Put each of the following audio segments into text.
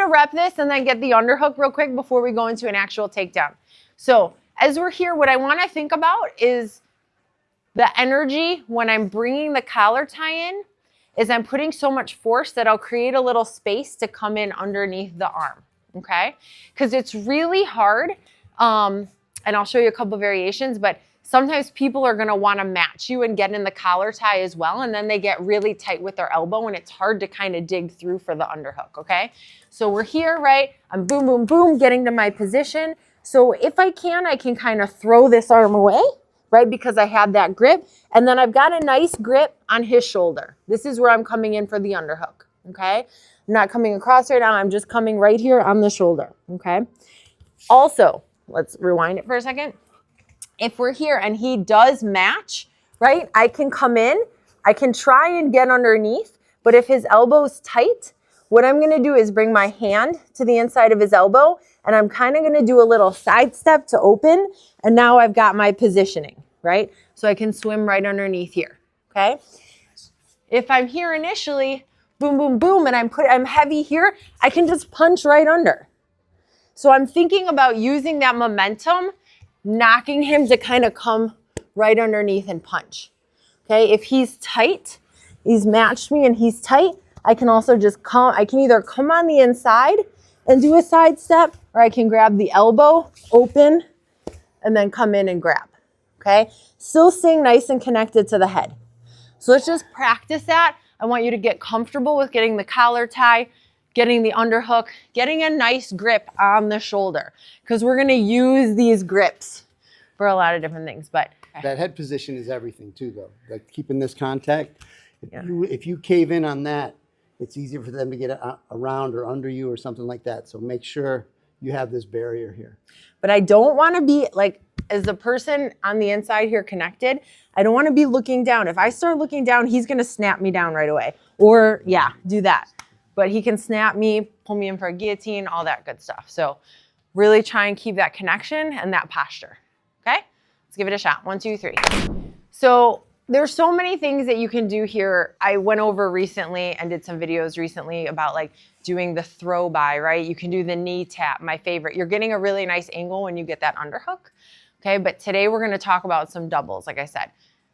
gonna rep this and then get the underhook real quick before we go into an actual takedown. So as we're here, what I wanna think about is the energy when I'm bringing the collar tie in is I'm putting so much force that I'll create a little space to come in underneath the arm, okay? Because it's really hard, and I'll show you a couple variations, but sometimes people are gonna wanna match you and get in the collar tie as well, and then they get really tight with their elbow and it's hard to kind of dig through for the underhook, okay? So we're here, right? I'm boom, boom, boom, getting to my position. So if I can kind of throw this arm away, right? Because I have that grip. And then I've got a nice grip on his shoulder. This is where I'm coming in for the underhook, okay? I'm not coming across right now. I'm just coming right here on the shoulder, okay? Also, let's rewind it for a second. If we're here and he does match, right? I can come in. I can try and get underneath. But if his elbow's tight, what I'm going to do is bring my hand to the inside of his elbow, and I'm kind of going to do a little side step to open, and now I've got my positioning, right? So I can swim right underneath here, okay? If I'm here initially, boom, boom, boom, and I'm heavy here, I can just punch right under. So I'm thinking about using that momentum, knocking him to kind of come right underneath and punch, okay? If he's tight, he's matched me and he's tight, I can also just I can either come on the inside and do a side step, or I can grab the elbow, open, and then come in and grab, okay? Still staying nice and connected to the head. So let's just practice that. I want you to get comfortable with getting the collar tie, getting the underhook, getting a nice grip on the shoulder, because we're gonna use these grips for a lot of different things. But that head position is everything too, though. Like keeping this contact. If you cave in on that, it's easier for them to get around or under you or something like that. So make sure you have this barrier here. But I don't want to be like, as the person on the inside here connected, I don't want to be looking down. If I start looking down, he's going to snap me down right away. Or yeah, do that. But he can snap me, pull me in for a guillotine, all that good stuff. So really try and keep that connection and that posture. Okay? Let's give it a shot. 1, 2, 3. So there's so many things that you can do here. I went over recently and did some videos recently about like doing the throw by, right? You can do the knee tap, my favorite. You're getting a really nice angle when you get that underhook. Okay, but today we're gonna talk about some doubles, like I said.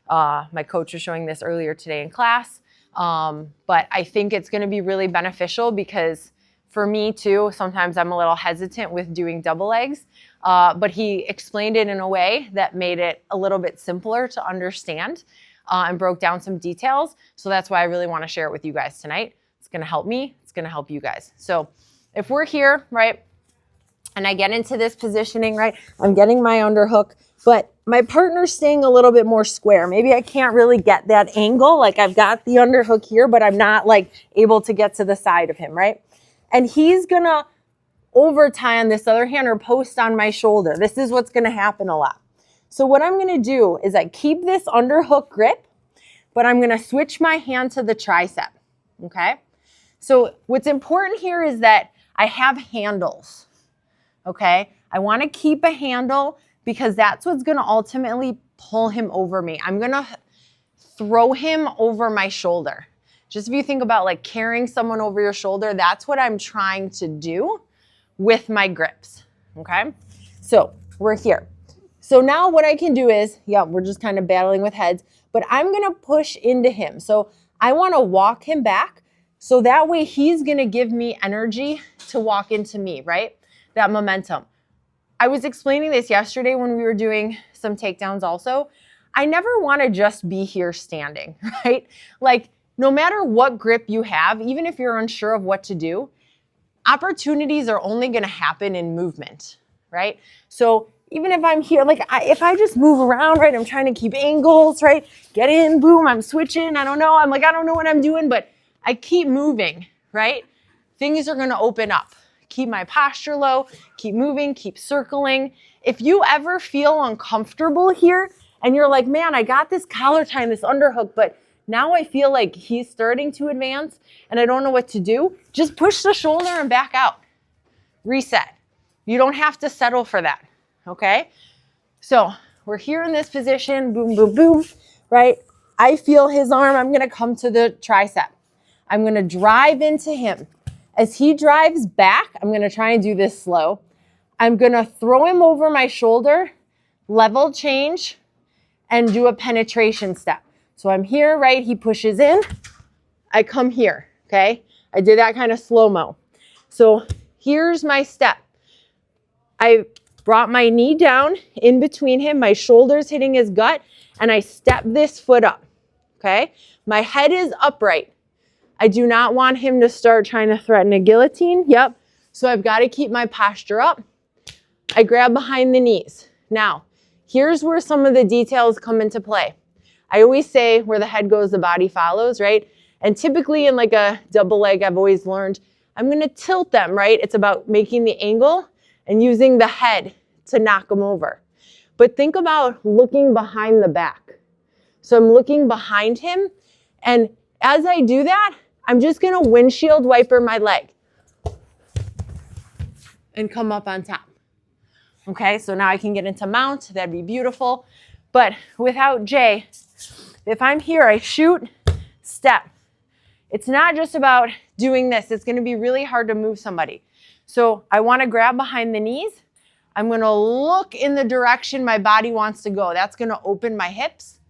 My coach was showing this earlier today in class, but I think it's gonna be really beneficial because for me too, sometimes I'm a little hesitant with doing double legs, but he explained it in a way that made it a little bit simpler to understand and broke down some details. So that's why I really want to share it with you guys tonight. It's going to help me. It's going to help you guys. So if we're here, right, and I get into this positioning, right, I'm getting my underhook, but my partner's staying a little bit more square. Maybe I can't really get that angle. Like I've got the underhook here, but I'm not like able to get to the side of him, right? And he's going to over tie on this other hand or post on my shoulder. This is what's going to happen a lot. So what I'm going to do is I keep this underhook grip, but I'm going to switch my hand to the tricep, okay? So what's important here is that I have handles, okay? I want to keep a handle because that's what's going to ultimately pull him over me. I'm going to throw him over my shoulder. Just if you think about like carrying someone over your shoulder, that's what I'm trying to do with my grips, okay? So we're here. So now what I can do is, yeah, we're just kind of battling with heads, but I'm gonna push into him. So I wanna walk him back so that way he's gonna give me energy to walk into me, right? That momentum. I was explaining this yesterday when we were doing some takedowns also. I never wanna just be here standing, right? Like no matter what grip you have, even if you're unsure of what to do, opportunities are only going to happen in movement, right? So even if I'm here, like if I just move around, right, I'm trying to keep angles, right? Get in, boom, I'm switching. I don't know. I'm like, I don't know what I'm doing, but I keep moving, right? Things are going to open up. Keep my posture low, keep moving, keep circling. If you ever feel uncomfortable here and you're like, man, I got this collar tie and this underhook, but now I feel like he's starting to advance and I don't know what to do. Just push the shoulder and back out. Reset. You don't have to settle for that, okay? So we're here in this position, boom, boom, boom, right? I feel his arm. I'm going to come to the tricep. I'm going to drive into him. As he drives back, I'm going to try and do this slow. I'm going to throw him over my shoulder, level change, and do a penetration step. So I'm here, right? He pushes in. I come here, okay? I did that kind of slow-mo. So here's my step. I brought my knee down in between him, my shoulder's hitting his gut, and I step this foot up, okay? My head is upright. I do not want him to start trying to threaten a guillotine. Yep. So I've got to keep my posture up. I grab behind the knees. Now, here's where some of the details come into play. I always say where the head goes, the body follows, right? And typically in like a double leg, I've always learned, I'm going to tilt them, right? It's about making the angle and using the head to knock them over. But think about looking behind the back. So I'm looking behind him, and as I do that, I'm just going to windshield wiper my leg and come up on top. Okay, so now I can get into mount. That'd be beautiful. But without Jay, if I'm here, I shoot, step. It's not just about doing this. It's going to be really hard to move somebody. So I want to grab behind the knees. I'm going to look in the direction my body wants to go. That's going to open my hips.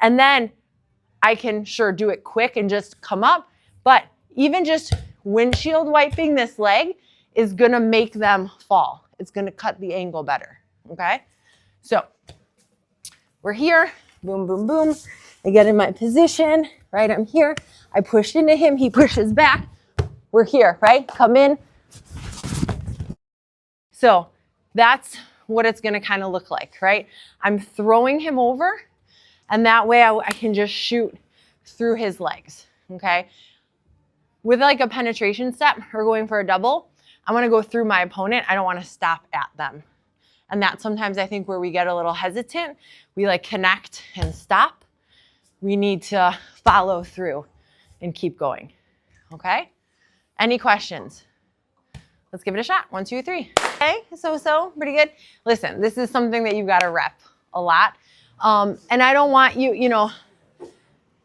And then I can sure do it quick and just come up. But even just windshield wiping this leg is going to make them fall. It's going to cut the angle better, okay? So we're here, boom, boom, boom. I get in my position, right? I'm here. I push into him. He pushes back. We're here, right? Come in. So that's what it's going to kind of look like, right? I'm throwing him over, and that way I can just shoot through his legs, okay? With like a penetration step or going for a double, I want to go through my opponent. I don't want to stop at them. And that's sometimes I think where we get a little hesitant. We like connect and stop. We need to follow through and keep going, okay? Any questions? Let's give it a shot. 1, 2, 3. Okay, so, pretty good. Listen, this is something that you've got to rep a lot. And I don't want you,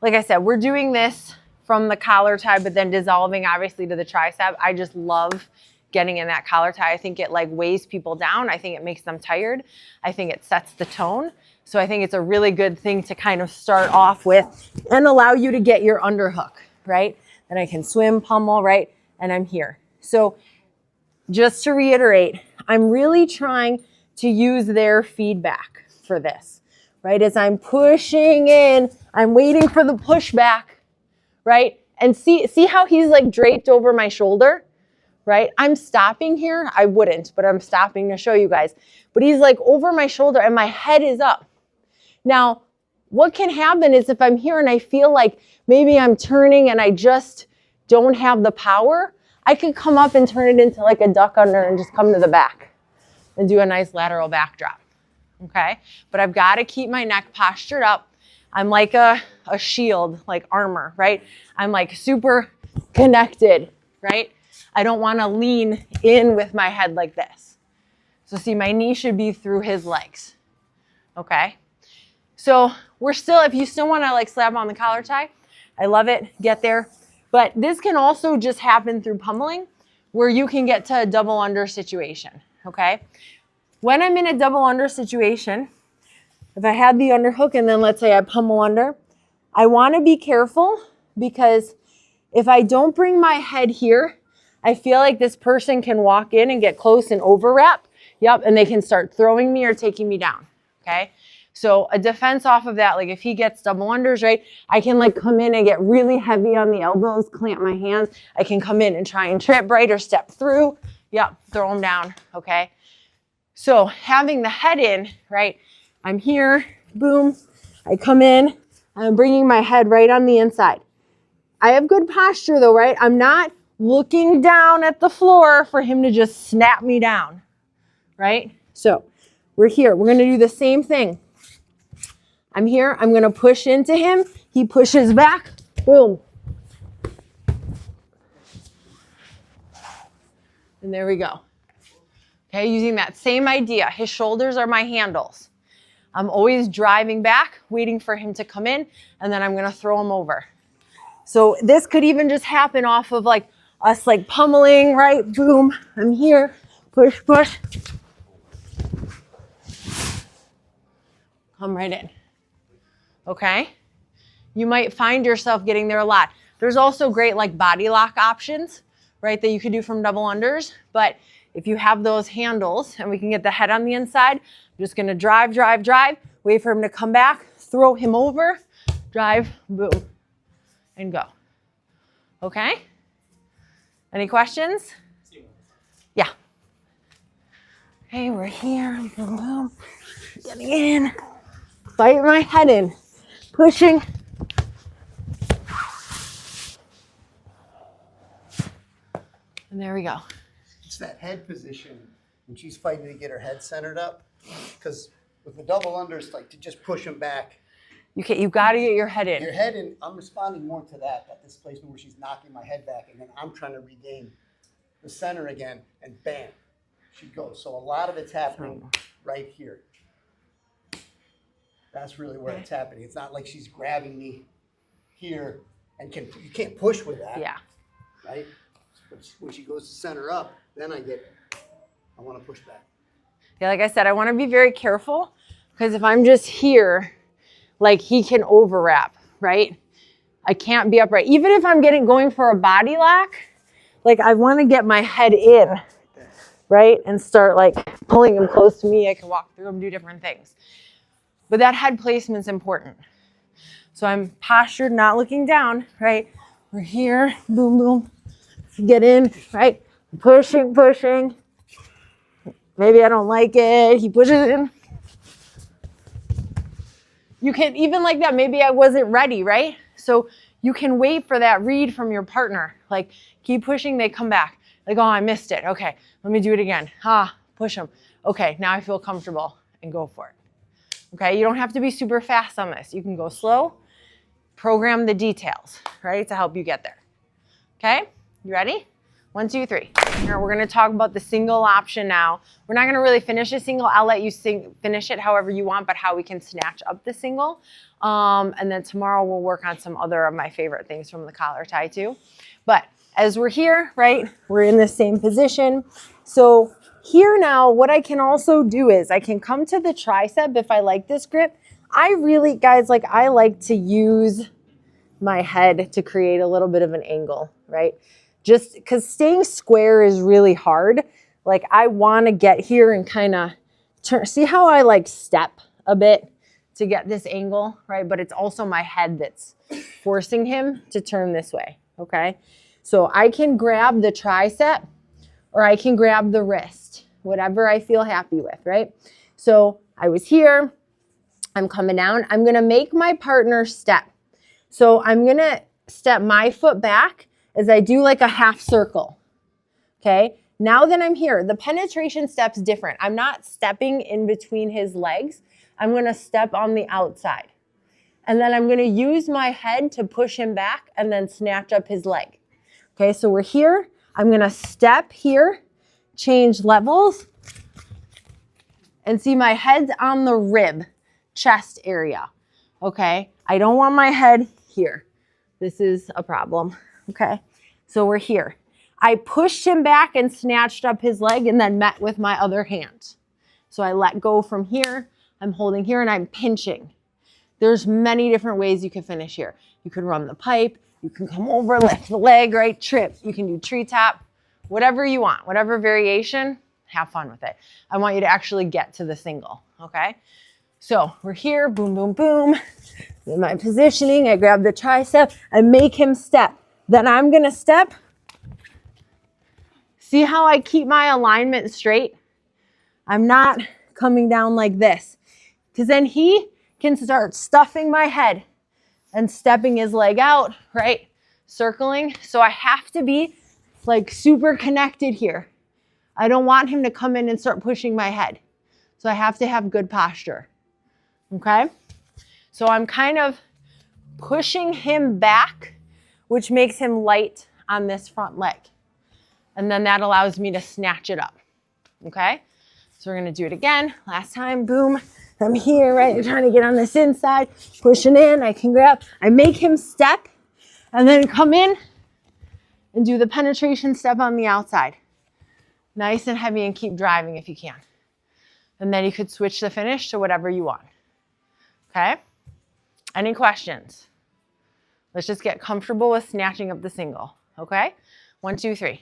like I said, we're doing this from the collar tie, but then dissolving obviously to the tricep. I just love getting in that collar tie. I think it like weighs people down. I think it makes them tired. I think it sets the tone. So I think it's a really good thing to kind of start off with and allow you to get your underhook, right? Then I can swim, pummel, right? And I'm here. So just to reiterate, I'm really trying to use their feedback for this, right? As I'm pushing in, I'm waiting for the pushback, right? And see how he's like draped over my shoulder, right? I'm stopping here. I wouldn't, but I'm stopping to show you guys. But he's like over my shoulder and my head is up. Now, what can happen is if I'm here and I feel like maybe I'm turning and I just don't have the power, I can come up and turn it into like a duck under and just come to the back and do a nice lateral backdrop, okay? But I've got to keep my neck postured up. I'm like a shield, like armor, right? I'm like super connected, right? I don't want to lean in with my head like this. So see, my knee should be through his legs, okay? So we're still, if you still want to like slap on the collar tie, I love it, get there. But this can also just happen through pummeling where you can get to a double under situation, okay? When I'm in a double under situation, if I had the underhook and then let's say I pummel under, I want to be careful because if I don't bring my head here, I feel like this person can walk in and get close and overwrap, yep, and they can start throwing me or taking me down, okay? So a defense off of that, like if he gets double unders, right, I can like come in and get really heavy on the elbows, clamp my hands. I can come in and try and trip, right, or step through. Yep, throw them down, okay? So having the head in, right, I'm here, boom, I come in, I'm bringing my head right on the inside. I have good posture though, right? I'm not looking down at the floor for him to just snap me down, right? So we're here, we're gonna do the same thing. I'm here, I'm gonna push into him. He pushes back, boom. And there we go. Okay, using that same idea. His shoulders are my handles. I'm always driving back, waiting for him to come in, and then I'm gonna throw him over. So this could even just happen off of like us like pummeling, right? Boom, I'm here, push, push. Come right in, okay? You might find yourself getting there a lot. There's also great like body lock options, right, that you could do from double unders. But if you have those handles and we can get the head on the inside, I'm just gonna drive, drive, drive, wait for him to come back, throw him over, drive, boom, and go. Okay? Any questions? Yeah. Okay, we're here, boom, boom, getting in, bite my head in, pushing. And there we go. It's that head position when she's fighting to get her head centered up. Because with the double unders, like to just push them back. You got to get your head in. Your head in. I'm responding more to that displacement where she's knocking my head back, and then I'm trying to regain the center again, and bam, she goes. So a lot of it's happening right here. That's really where it's happening. It's not like she's grabbing me here, and you can't push with that. Yeah. Right? But when she goes to center up, then I want to push back. Yeah, like I said, I want to be very careful because if I'm just here, like he can overwrap, right? I can't be upright. Even if I'm going for a body lock, like I want to get my head in, right? And start like pulling him close to me. I can walk through him, do different things. But that head placement's important. So I'm postured, not looking down, right? We're here, boom, boom. Get in, right? Pushing, pushing. Maybe I don't like it. He pushes in. You can, even like that, maybe I wasn't ready, right? So you can wait for that read from your partner. Like keep pushing, they come back. Like, oh, I missed it. Okay, let me do it again. Push them. Okay, now I feel comfortable and go for it. Okay, you don't have to be super fast on this. You can go slow, program the details, right, to help you get there. Okay, you ready? 1, 2, 3. Now we're gonna talk about the single option now. We're not gonna really finish a single. I'll let you finish it however you want, but how we can snatch up the single. And then tomorrow we'll work on some other of my favorite things from the collar tie too. But as we're here, right, we're in the same position. So here now, what I can also do is I can come to the tricep if I like this grip. I really, guys, like I like to use my head to create a little bit of an angle, right? Just because staying square is really hard. Like I want to get here and kind of turn. See how I like step a bit to get this angle, right? But it's also my head that's forcing him to turn this way, okay? So I can grab the tricep or I can grab the wrist, whatever I feel happy with, right? So I was here, I'm coming down. I'm going to make my partner step. So I'm going to step my foot back as I do like a half circle, okay? Now that I'm here, the penetration step's different. I'm not stepping in between his legs. I'm gonna step on the outside. And then I'm gonna use my head to push him back and then snatch up his leg. Okay, so we're here. I'm gonna step here, change levels, and see my head's on the rib, chest area, okay? I don't want my head here. This is a problem. Okay, so we're here. I pushed him back and snatched up his leg and then met with my other hand. So I let go from here. I'm holding here and I'm pinching. There's many different ways you can finish here. You can run the pipe. You can come over, lift the leg, right? Trip. You can do treetop. Whatever you want, whatever variation, have fun with it. I want you to actually get to the single, okay? So we're here, boom, boom, boom. In my positioning, I grab the tricep. I make him step. Then I'm gonna step. See how I keep my alignment straight? I'm not coming down like this because then he can start stuffing my head and stepping his leg out, right? Circling. So I have to be like super connected here. I don't want him to come in and start pushing my head. So I have to have good posture, okay? So I'm kind of pushing him back, which makes him light on this front leg. And then that allows me to snatch it up, okay? So we're gonna do it again. Last time, boom, I'm here, right? You're trying to get on this inside, pushing in, I can grab. I make him step and then come in and do the penetration step on the outside. Nice and heavy, and keep driving if you can. And then you could switch the finish to whatever you want. Okay? Any questions? Let's just get comfortable with snatching up the single. Okay? 1, 2, 3.